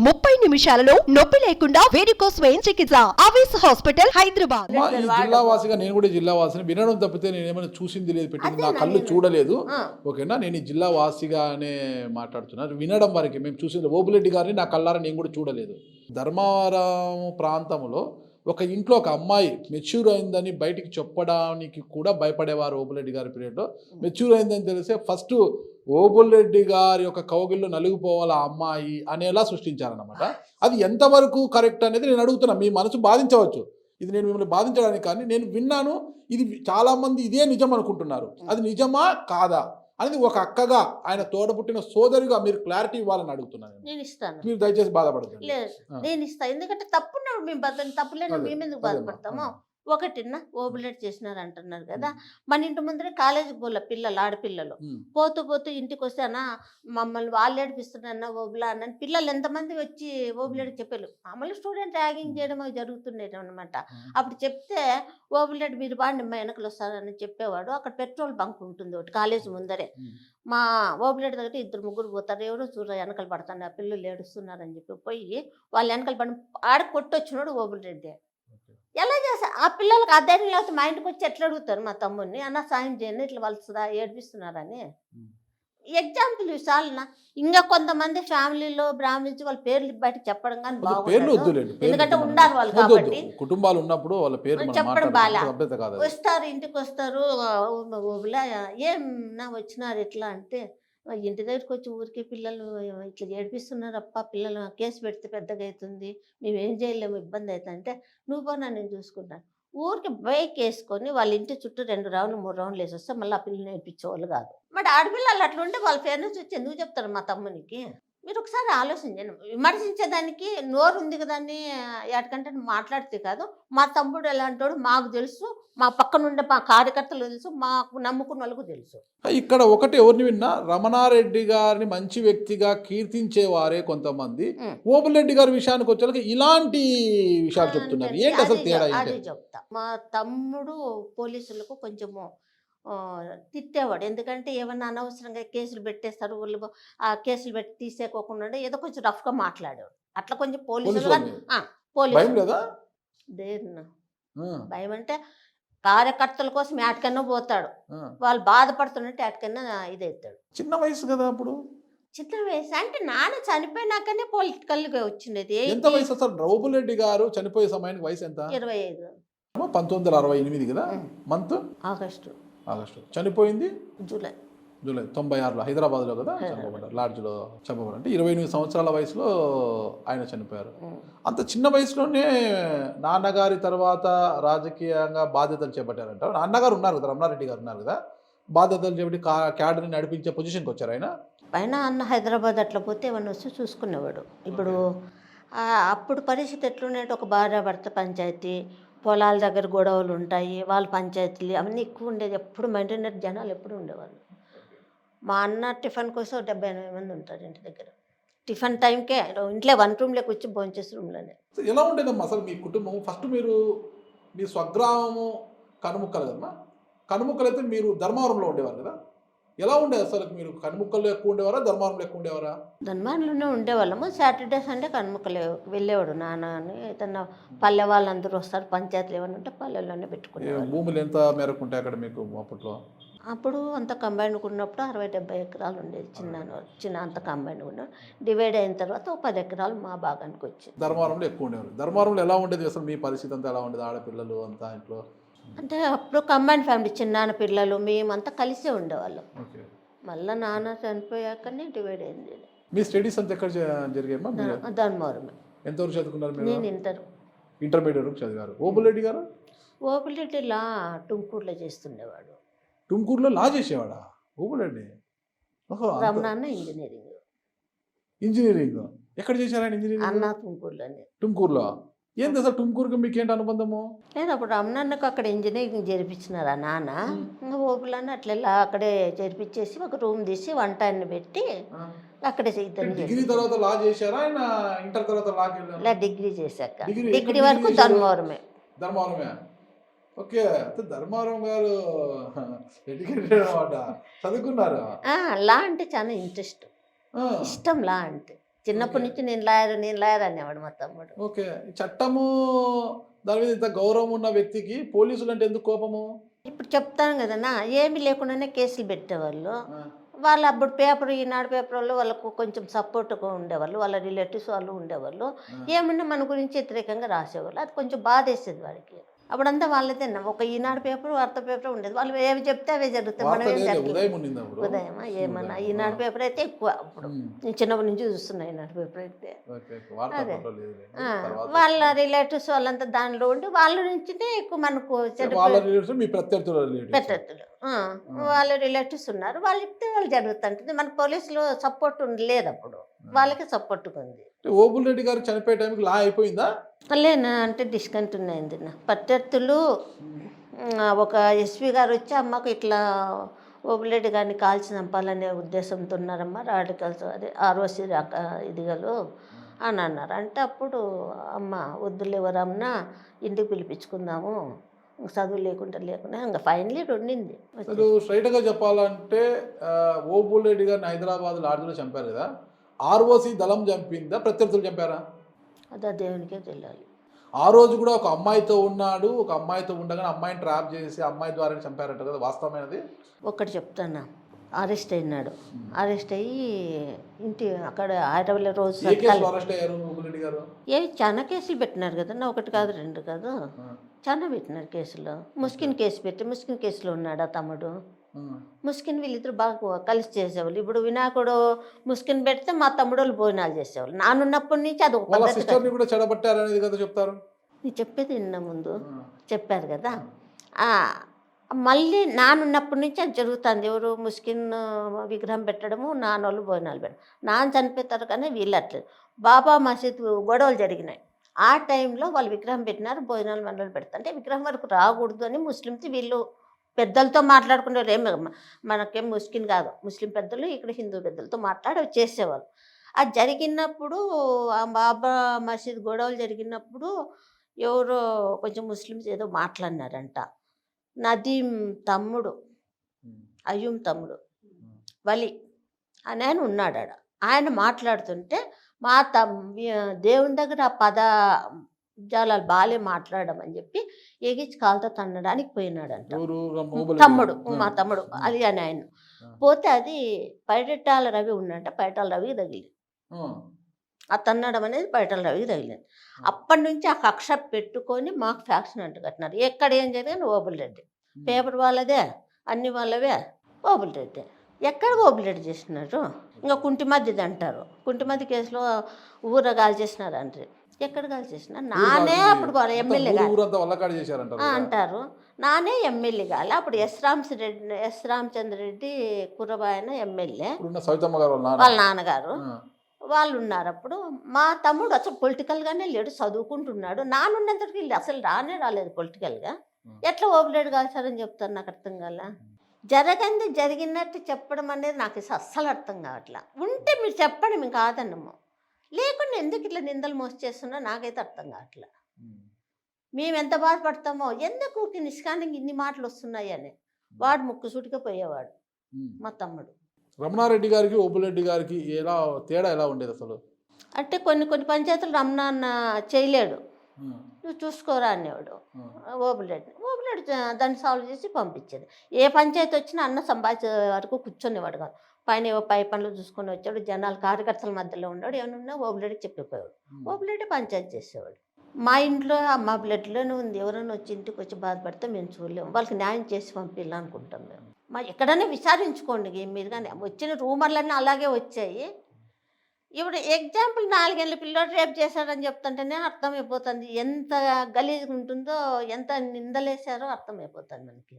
30 నిమిషాలలో నొప్పి లేకుండా వేడికోస్ వెయిన్ చికిత్స. ఆవేశ హాస్పిటల్, హైదరాబాద్. ఈ జిల్లా వాసిగా నేను కూడా జిల్లా వాసిని, వినడం తప్పితే నేను ఏమైనా చూసింది లేదు, పెట్టింది నా కళ్ళు చూడలేదు. ఓకేనా, నేను ఈ జిల్లా వాసిగానే మాట్లాడుతున్నాను. వినడం వరకు మేము చూసింది ఓబులెడ్డి గారిని నా కళ్ళారా నేను కూడా చూడలేదు. ధర్మవరం ప్రాంతంలో ఒక ఇంట్లో ఒక అమ్మాయి మెచ్యూర్ అయిందని బయటికి చెప్పడానికి కూడా భయపడేవారు ఓబులెడ్డి గారి పీరియడ్లో. మెచ్యూర్ అయిందని తెలిసే ఫస్ట్ ఓబులెడ్డి గారి యొక్క కౌగిల్లో నలిగిపోవాలి ఆ అమ్మాయి అనేలా సృష్టించారనమాట. అది ఎంతవరకు కరెక్ట్ అనేది నేను అడుగుతున్నా. మీ మనసు బాధించవచ్చు, ఇది నేను మిమ్మల్ని బాధించడానికి కానీ నేను విన్నాను. ఇది చాలామంది ఇదే నిజం అనుకుంటున్నారు. అది నిజమా కాదా అనేది ఒక అక్కగా, ఆయన తోడబుట్టిన సోదరిగా మీరు క్లారిటీ ఇవ్వాలని అడుగుతున్నాను. నేను ఇస్తాను, మీరు దయచేసి బాధపడతారు. లేదు నేను ఇస్తాను. ఎందుకంటే తప్పున్నాడు మేము తప్పులేని మేము ఎందుకు బాధపడతాము. ఒకటిన్న ఓబులేట్ చేసినారు అంటున్నారు కదా, మన ఇంటి ముందరే కాలేజీకి పోలే పిల్లలు, ఆడపిల్లలు పోతూ పోతూ ఇంటికి వస్తానా మమ్మల్ని వాళ్ళు ఏడిపిస్తున్నారన్న ఓబులా అన్న పిల్లలు ఎంతమంది వచ్చి ఓబులేట్ చెప్పారు. మామూలు స్టూడెంట్ ర్యాగింగ్ చేయడం అవి జరుగుతుండేది అనమాట. అప్పుడు చెప్తే ఓబులేట్ మీరు బాగా మా వెనకలు వస్తారని చెప్పేవాడు. అక్కడ పెట్రోల్ బంక్ ఉంటుంది ఒకటి కాలేజీ ముందరే. మా ఓబులేట్ దగ్గర 2-3 పోతారు, ఎవరో చూడ వెనకలు పడతాను ఆ పిల్లలు ఏడుస్తున్నారని చెప్పి పోయి వాళ్ళ వెనకలు పడి ఆడ కొట్టొచ్చినాడు ఓబులేట్. ఎలా చేస్తా ఆ పిల్లలకి ఆ ధైర్యం లేకపోతే మా ఇంటికి వచ్చి ఎట్లా అడుగుతారు మా తమ్ముడిని, అన్న సాయం చేయండి ఇట్లా వాళ్ళు ఏడిపిస్తున్నారని. ఎగ్జాంపుల్ చాలనా. ఇంకా కొంతమంది ఫ్యామిలీలో బ్రాహ్మణించి వాళ్ళ పేర్లు బయట చెప్పడం కానీ బాగుంటుంది, ఎందుకంటే ఉండాలి వాళ్ళు కాబట్టి. కుటుంబాలు ఉన్నప్పుడు వాళ్ళ పేరు చెప్పడం బాగా వస్తారు, ఇంటికి వస్తారు. ఏం నా వచ్చినారు ఎట్లా అంటే ఇంటి దగ్గరికి వచ్చి ఊరికి పిల్లలు ఇట్లా ఏడిపిస్తున్నారు అప్ప, పిల్లలు కేసు పెడితే పెద్దగా అవుతుంది, మేమేం చేయలేము, ఇబ్బంది అవుతుంది అంటే నువ్వు పోనా నేను చూసుకుంటాను. ఊరికి బైక్ వేసుకొని వాళ్ళ ఇంటి చుట్టూ 2 రౌండ్లు 3 రౌండ్లు వేసి వస్తే మళ్ళీ ఆ పిల్లలు నేర్పించేవాళ్ళు కాదు. మరి ఆడపిల్లలు అట్లా ఉంటే వాళ్ళ పేరెంట్స్ వచ్చి ఎందుకు చెప్తారు మా తమ్మునికి. మీరు ఒకసారి ఆలోచించండి. విమర్శించేదానికి నోరు ఉంది కదా అని ఎక్కడికంటే మాట్లాడితే కాదు. మా తమ్ముడు ఎలాంటోడు మాకు తెలుసు, మా పక్కన ఉండే మా కార్యకర్తలు తెలుసు, మాకు నమ్ముకున్న వాళ్ళకు తెలుసు. ఇక్కడ ఒకటి ఎవరిని విన్నా, రమణారెడ్డి గారిని మంచి వ్యక్తిగా కీర్తించేవారే కొంతమంది ఓబులెడ్డి గారి విషయానికి వచ్చేసరికి ఇలాంటి విషయాలు చెప్తున్నారు. ఏంటి అసలు తేడా? అది చెప్తా. మా తమ్ముడు పోలీసులకు కొంచెము తిట్టేవాడు. ఎందుకంటే ఏమన్నా అనవసరంగా కేసులు పెట్టేస్తారు, వాళ్ళు ఆ కేసులు పెట్టి తీసేకోకుండా ఏదో కొంచెం రఫ్గా మాట్లాడేవాడు. అట్లా కొంచెం పోలీసులు భయం అంటే కార్యకర్తల కోసం ఏటకన్నా పోతాడు, వాళ్ళు బాధపడుతున్నట్టు ఏటకన్నా ఇదవుతాడు. చిన్న వయసు కదా అప్పుడు. చిన్న వయసు అంటే నాన్న చనిపోయినాకనే పొలిటికల్గా వచ్చిండేది. ఎంత వయసు అసలు ఓబులెడ్డి గారు చనిపోయే సమయానికి వయసు ఎంత? 25. 1968 కదా, మంత్ ఆగస్టు. చనిపోయింది జూలై 96లో హైదరాబాద్లో కదా లాడ్జ్లో చంపబడ్డారు. అంటే 28 సంవత్సరాల వయసులో ఆయన చనిపోయారు. అంత చిన్న వయసులోనే నాన్నగారి తర్వాత రాజకీయంగా బాధ్యతలు చేపట్టారంట. నాన్నగారు ఉన్నారు కదా, రమణారెడ్డి గారు ఉన్నారు కదా, బాధ్యతలు చేపట్టి క్యాడర్ని నడిపించే పొజిషన్కి వచ్చారు ఆయన. పైన అన్న హైదరాబాద్ అట్లా పోతే ఏమన్నా వస్తే చూసుకునేవాడు. ఇప్పుడు అప్పుడు పరిస్థితి ఎట్లున్నాయంటే ఒక భార్య భర్త పంచాయతీ, పొలాల దగ్గర గొడవలు ఉంటాయి, వాళ్ళ పంచాయతీలు అవన్నీ ఎక్కువ ఉండేది. ఎప్పుడు మెయింటైనర్ జనాలు ఎప్పుడు ఉండేవాళ్ళు. మా అన్న టిఫిన్ కోసం 70-80 మంది ఉంటారు ఇంటి దగ్గర. టిఫిన్ టైంకే ఇంట్లో 1 రూమ్లోకి వచ్చి భోంచేసి రూమ్లోనే. ఎలా ఉండేదమ్మా అసలు మీ కుటుంబం? ఫస్ట్ మీరు మీ స్వగ్రామము కనుముక్కలు కదమ్మా. కనుముక్కలు అయితే మీరు ధర్మవరంలో ఉండేవారు కదా, ఎలా ఉండేది అసలు? మీరు కనుముక్కల్లో ఎక్కువ ఉండేవారా, ధర్మవరంలో ఎక్కువ ఉండేవారా? ధర్మవరంలోనే ఉండేవాళ్ళము. సాటర్డే సండే కనుముక్కలు వెళ్ళేవాడు నాన్న అని. ఏదన్నా పల్లె వాళ్ళందరూ వస్తారు, పంచాయతీలు ఏమైనా ఉంటే పల్లెల్లోనే పెట్టుకునేవాళ్ళు. భూములు ఎంత మేరకు ఉంటాయి అక్కడ మీకు అప్పట్లో? అప్పుడు అంత కంబైన్డ్ ఉన్నప్పుడు 60-70 ఎకరాలు ఉండేది. చిన్న అంత కంబైన్డ్ ఉన్న డివైడ్ అయిన తర్వాత 10 ఎకరాలు మా భాగానికి వచ్చింది. ధర్మవరంలో ఎక్కువ ఉండేవారు. ధర్మవరంలో ఎలా ఉండేది అసలు? మీ పరిస్థితి అంతా ఎలా ఉండేది? ఆడపిల్లలు అంతా ఇంట్లో అంటే అప్పుడు కంబైన్డ్ ఫ్యామిలీ, చిన్నాన్న పిల్లలు మేమంతా కలిసే ఉండేవాళ్ళం. మళ్ళీ నాన్న చనిపోయాకనే డివైడ్ అయింది. మీ స్టడీస్ అంతా ఎక్కడ జరిగాయమ్మా? ధర్మవరమే. ఎంతవరకు చదువుకున్నారు మీరు? నేను ఇంటర్మీడియట్ వరకు చదివారు. ఓబులెడ్డి గారు? ఓబులెడ్డి లా టుమ్కూరులో చేస్తుండేవాడు. టుమ్కూరులో లా చేసేవాడా ఓబులెడ్డి? రమణాన్న ఇంజనీరింగ్ ఎక్కడ చేశారు ఆయన? ఇంజనీరింగ్ అన్న టుమ్కూరులో. ఏంటి అసలు టుమ్కూరుకి మీకు ఏంటి అనుబంధము? లేదు, అప్పుడు రమణన్నకు అక్కడ ఇంజనీరింగ్ జరిపించినారా నాన్న. ఇంకా ఓపులన్న అట్లా అక్కడే జరిపించేసి ఒక రూమ్ తీసి వంట అన్ని పెట్టి అక్కడే డిగ్రీ తర్వాత లా చేశారా ఆయన? ఇంటర్ తర్వాత లా? డిగ్రీ చేశాక డిగ్రీ వరకు ధర్మవరమే. ఓకే, ధర్మవరం గారు ఎడ్యుకేటెడ్ అన్నమాట, చదువుకున్నారు. లా అంటే చాలా ఇంట్రెస్ట్, ఇష్టం లా అంటే. చిన్నప్పటి నుంచి నేను లాయర్ అనేవాడు మా తమ్ముడు. ఓకే. ఈ చట్టము దాని మీద ఇంత గౌరవం ఉన్న వ్యక్తికి పోలీసులు అంటే ఎందుకు కోపము? ఇప్పుడు చెప్తాను కదన్నా, ఏమీ లేకుండానే కేసులు పెట్టేవాళ్ళు. ఆ, వాళ్ళు అప్పుడు పేపర్, ఈనాడు పేపర్ వాళ్ళు వాళ్ళకు కొంచెం సపోర్ట్గా ఉండేవాళ్ళు, వాళ్ళ రిలేటివ్స్ వాళ్ళు ఉండేవాళ్ళు. ఏమన్నా మన గురించి వ్యతిరేకంగా రాసేవాళ్ళు. అది కొంచెం బాధేసేది వాడికి. అప్పుడంతా వాళ్ళదే ఒక ఈనాడు పేపర్, వార్త పేపర్ ఉండేది. వాళ్ళు ఏమి చెప్తే అవే జరుగుతాయి. మనం ఏం జరగలేదు. ఉదయం ఉండింది అప్పుడు. ఉదయమా ఏమన్నా ఈనాడు పేపర్ అయితే ఎక్కువ. అప్పుడు నేను చిన్నప్పటి నుంచి చూస్తున్నా ఈనాడు పేపర్ అయితే. Okay, okay. వార్తా అదే. పత్రికలు లేదులే. ఆ, తర్వాత వాళ్ళ రిలేటివ్స్ వాళ్ళంతా దానిలో ఉండి వాళ్ళ నుంచినే ఎక్కువ మనకు వాళ్ళ రిలేటివ్స్ మీ ప్రత్యర్థుల రిలేటివ్స్. పెట్టేట్టులు. వాళ్ళ రిలేటివ్స్ ఉన్నారు, వాళ్ళు ఇస్తే వాళ్ళు జరుగుతుంటుంది. మన పోలీసులు సపోర్ట్ లేదు అప్పుడు, వాళ్ళకి సపోర్ట్గా ఉంది. ఓబుల్ రెడ్డి గారు చనిపోయే టైంకి లా అయిపోయిందా? లేనా అంటే డిస్కంటిన్యూ అయింది నా ప్రత్యర్థులు. ఒక ఎస్పీ గారు వచ్చి అమ్మకు ఇట్లా ఓబులెడ్డి గారిని కాల్చి చంపాలనే ఉద్దేశంతో ఉన్నారమ్మా, రాడికల్స్ అదే ఆర్ఓసి ఇదిగలు అని అన్నారు. అంటే అప్పుడు అమ్మ వద్దులేవరమ్మా, ఇంటికి పిలిపించుకుందాము, చదువు లేకుండా ఇంకా ఫైనలీ ఉండింది. అసలు స్ట్రైట్గా చెప్పాలంటే ఓబుల్ రెడ్డి గారిని హైదరాబాద్ లాడ్జ్లో చంపారు కదా, ఆర్ఓసి దళం చంపిందా ప్రత్యర్థులు చంపారా? అదే దేవునికే తెలియాలి. ఆ రోజు కూడా ఒక అమ్మాయితో ఉన్నాడు, ఒక అమ్మాయితో ఉండగానే అమ్మాయిని ట్రాప్ చేసి అమ్మాయి ద్వారా చంపారంట కదా, వాస్తవమైనది? ఒక్కటి చెప్తాను, అరెస్ట్ అయినాడు. అరెస్ట్ అయ్యి ఇంటి అక్కడ హైదరాబాద్లో రోజు ఏ కేసులో అరెస్ట్ అయ్యారు ఓబుల్ రెడ్డి గారు? చాలా కేసులు పెట్టినారు కదన్నా, ఒకటి కాదు రెండు కాదు, చాలా పెట్టినారు కేసులు. ముస్కిన్ కేసు పెట్టి ముస్కిన్ కేసులో ఉన్నాడు ఆ తమ్ముడు. ముస్కిన్ వీళ్ళిద్దరు బాగా కలిసి చేసేవాళ్ళు. ఇప్పుడు వినాయకుడు ముస్కిన్ పెడితే మా తమ్ముడు వాళ్ళు భోజనాలు చేసేవాళ్ళు. నానున్నప్పటి నుంచి అది ఒక వాళ్ళ పద్ధతి. సిస్టర్ని కూడా చెడబట్టారనేది కదా చెప్తారు. నేను చెప్పేది నిన్న ముందు చెప్పారు కదా, మళ్ళీ నానున్నప్పటి నుంచి అది జరుగుతుంది. ఎవరు ముస్కిన్ విగ్రహం పెట్టడము, నాన్నోళ్ళు భోజనాలు పెట్టడం. నాన్న చనిపోతారు కానీ వీళ్ళట్లేదు. బాబా మసీద్ గొడవలు జరిగినాయి. ఆ టైంలో వాళ్ళు విగ్రహం పెట్టినారు, భోజనాలు మనలు పెడతారు. అంటే విగ్రహం వరకు రాకూడదు అని ముస్లింస్ వీళ్ళు పెద్దలతో మాట్లాడుకునేవారు. మనకేం ముస్లిం కాదు, ముస్లిం పెద్దలు ఇక్కడ హిందూ పెద్దలతో మాట్లాడి చేసేవాళ్ళు. అది జరిగినప్పుడు ఆ బాబా మసీద్ గొడవలు జరిగినప్పుడు ఎవరో కొంచెం ముస్లిమ్స్ ఏదో మాట్లాడినారంట. నదీం తమ్ముడు, అయ్యూమ్ తమ్ముడు వలి అని ఆయన ఉన్నాడు ఆడ. ఆయన మాట్లాడుతుంటే మా దేవుని దగ్గర ఆ పదజాలాలు బాలే మాట్లాడమని చెప్పి ఎగిచి కాలుతో తన్నడానికి పోయినాడంట తమ్ముడు, మా తమ్ముడు అది అని ఆయన పోతే అది పైటాల రవి ఉన్నంట. పైటాల రవికి తగిలింది ఆ తన్నడం అనేది, పైటాల రవికి తగిలింది. అప్పటి నుంచి ఆ కక్ష పెట్టుకొని మాకు ఫ్యాక్షన్ అంటూ కట్టినారు. ఎక్కడ ఏం జరిగిన ఓబుల్ రెడ్డి, పేపర్ వాళ్ళదే, అన్ని వాళ్ళవే, ఓబుల్ రెడ్డి. ఎక్కడ ఓబుల్ రెడ్డి చేసినారు? ఇంకా కుంటిమద్దిది అంటారు. కుంటిమద్ది కేసులో ఊర గాలి చేసినారు అంటే ఎక్కడ గాలి చేసినారు? నానే అప్పుడు ఎమ్మెల్యే అంటారు. నానే ఎమ్మెల్యే కాలే అప్పుడు. ఎస్ రామచంద్ర రెడ్డి కుర్రబాయన ఎమ్మెల్యే, వాళ్ళ నాన్నగారు వాళ్ళు ఉన్నారు అప్పుడు. మా తమ్ముడు అసలు పొలిటికల్గానే లేడు, చదువుకుంటున్నాడు. నానున్నంతటికి అసలు రాలేదు పొలిటికల్గా. ఎట్లా ఓబుల్ రెడ్డి కాల్చారని చెప్తారు, నాకు అర్థం కాల. జరిగినట్టు చెప్పడం అనేది నాకు అస్సలు అర్థం కావట్లా. ఉంటే మీరు చెప్పండి, మేము కాదన్నము. లేకుండా ఎందుకు ఇట్లా నిందలు మోసి చేస్తున్నా నాకైతే అర్థం కావట్లా. మేము ఎంత బాధపడతామో, ఎందుకు నిష్కాంతంగా ఇన్ని మాటలు వస్తున్నాయి అని. వాడు ముక్కుసూటిగా పోయేవాడు మా తమ్ముడు. రమణారెడ్డి గారికి ఓబుల్ రెడ్డి గారికి తేడా ఎలా ఉండేది అసలు? అంటే కొన్ని పంచాయతీలు రమణాన్న చేయలేడు, నువ్వు చూసుకోరా అనేవాడు ఓబుల్ రెడ్డి. దాన్ని సాల్వ్ చేసి పంపించేది. ఏ పంచాయతీ వచ్చినా అన్న సంపాదించే వరకు కూర్చొనేవాడు కాదు. పై పనులు చూసుకొని వచ్చాడు, జనాలు కార్యకర్తల మధ్యలో ఉన్నాడు. ఏమన్నా ఓబుల్ రెడ్డి చెప్పిపోయాడు, ఓబుల్ రెడ్డి పంచాయతీ చేసేవాడు. మా ఇంట్లో మా బ్లడ్లోనే ఉంది. ఎవరైనా వచ్చి ఇంటికి వచ్చి బాధపడితే మేము చూడలేము, వాళ్ళకి న్యాయం చేసి పంపించాలనుకుంటాం మేము. ఎక్కడైనా విచారించుకోండి మీరు. కానీ వచ్చిన రూమర్లన్నీ అలాగే వచ్చాయి. ఇప్పుడు ఎగ్జాంపుల్ 4 ఏళ్ళ పిల్లోడు రేపు చేశాడని చెప్తుంటేనే అర్థమైపోతుంది ఎంత గలీజ్గా ఉంటుందో, ఎంత నిందలేశారో అర్థమైపోతుంది మనకి.